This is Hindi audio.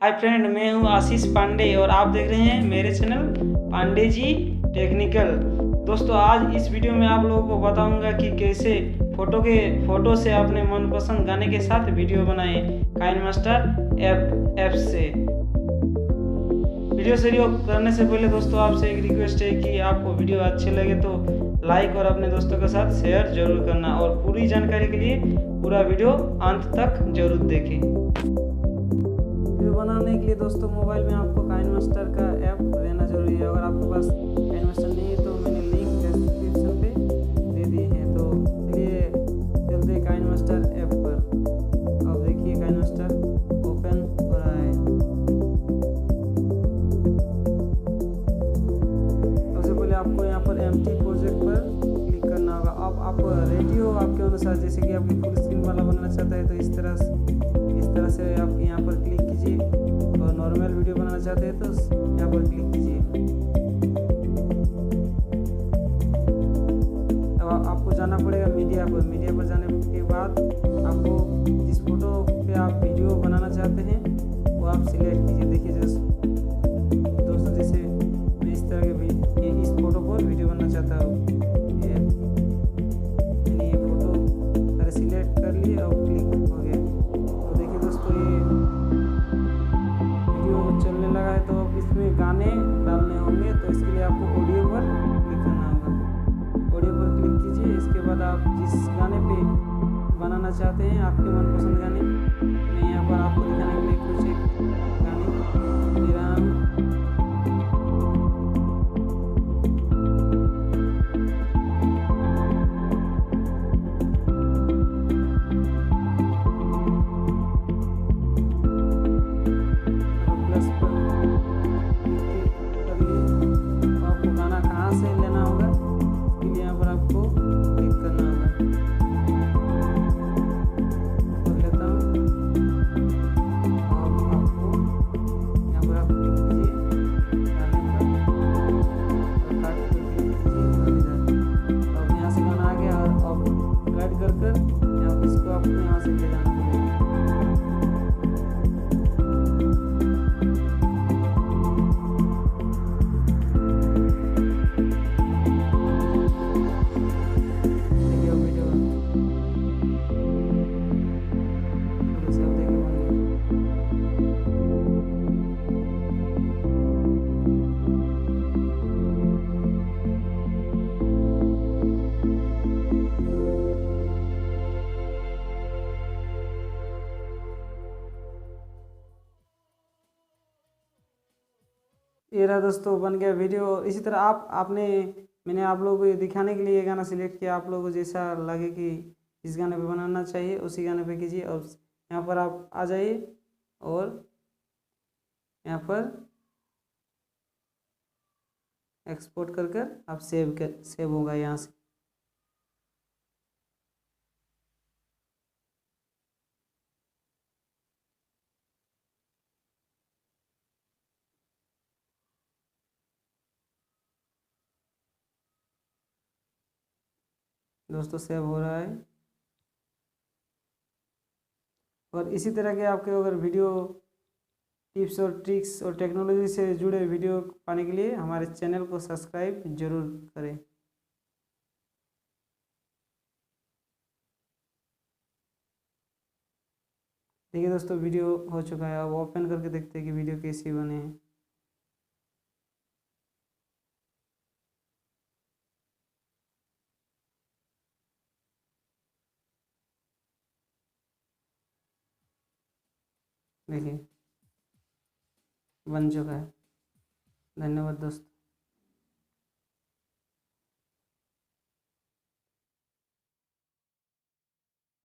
हाय फ्रेंड, मैं हूं आशीष पांडे और आप देख रहे हैं मेरे चैनल पांडे जी टेक्निकल। दोस्तों, आज इस वीडियो में आप लोगों को बताऊंगा कि कैसे फोटो से अपने मनपसंद गाने के साथ वीडियो बनाएं काइनमास्टर ऐप से। वीडियो शुरू करने से पहले दोस्तों आपसे एक रिक्वेस्ट है कि आपको वीडियो अच्छे लगे तो लाइक और अपने दोस्तों के साथ शेयर जरूर करना, और पूरी जानकारी के लिए पूरा वीडियो अंत तक जरूर देखें। वीडियो बनाने के लिए दोस्तों मोबाइल में आपको काइनमास्टर का ऐप रहना जरूरी है। अगर आपके पास काइनमास्टर नहीं है तो मैंने लिंक डिस्क्रिप्शन पे दे दिए हैं। तो चलिए चलते हैं काइनमास्टर ऐप पर। अब देखिए काइनमास्टर ओपन हो रहा है। सबसे पहले आपको यहाँ पर एम्प्टी प्रोजेक्ट पर क्लिक करना होगा। अब आप रेडी हो आपके अनुसार, जैसे कि आपकी फुल स्क्रीन वाला बनाना चाहता है तो इस तरह से आप यहाँ पर क्लिक कीजिए, और नॉर्मल वीडियो बनाना चाहते हैं तो यहाँ पर क्लिक कीजिए। अब आपको जाना पड़ेगा मीडिया पर। मीडिया पर जाने के बाद आपको जिस फोटो पे आप वीडियो बनाना चाहते हैं वो आप सिलेक्ट कीजिए। देखिए दोस्तों, जैसे मैं इस तरह के इस फोटो पर वीडियो बनाना चाहता हूँ। मैंने ये फोटो सारे सिलेक्ट कर लिए और क्लिक हो गया। तो देखिए दोस्तों, ये वीडियो चलने लगा है। तो अब इसमें गाने डालने होंगे, तो इसके लिए आपको ऑडियो पर क्लिक करना होगा। ऑडियो पर क्लिक कीजिए। इसके बाद आप जिस गाने पे बनाना चाहते हैं, आपके मनपसंद गाने, मैं यहाँ पर आपको दिखाने के लिए कुछ एक गाने दे रहा हूँ। से लेना होगा, इसके लिए यहाँ पर आपको क्लिक करना होगा। कर लेता हूँ। अब आपको यहाँ पर आप क्लिक कीजिए गाने पर, और काट कर क्लिक कीजिए इधर। अब यहाँ से गाना आ गया, और अब गाइड कर यहाँ इसको आपको यहाँ से ले जाना पड़ेगा। ये रहा दोस्तों, बन गया वीडियो। इसी तरह मैंने आप लोगों को ये दिखाने के लिए ये गाना सिलेक्ट किया। आप लोगों को जैसा लगे कि इस गाने पे बनाना चाहिए उसी गाने पे कीजिए। और यहाँ पर आप आ जाइए, और यहाँ पर एक्सपोर्ट कर आप सेव होगा यहाँ से। दोस्तों सेव हो रहा है। और इसी तरह के आपके अगर वीडियो टिप्स और ट्रिक्स और टेक्नोलॉजी से जुड़े वीडियो पाने के लिए हमारे चैनल को सब्सक्राइब जरूर करें। देखिए दोस्तों, वीडियो हो चुका है। अब ओपन करके देखते हैं कि वीडियो कैसी बने हैं। देखिए बन चुका है। धन्यवाद दोस्तों।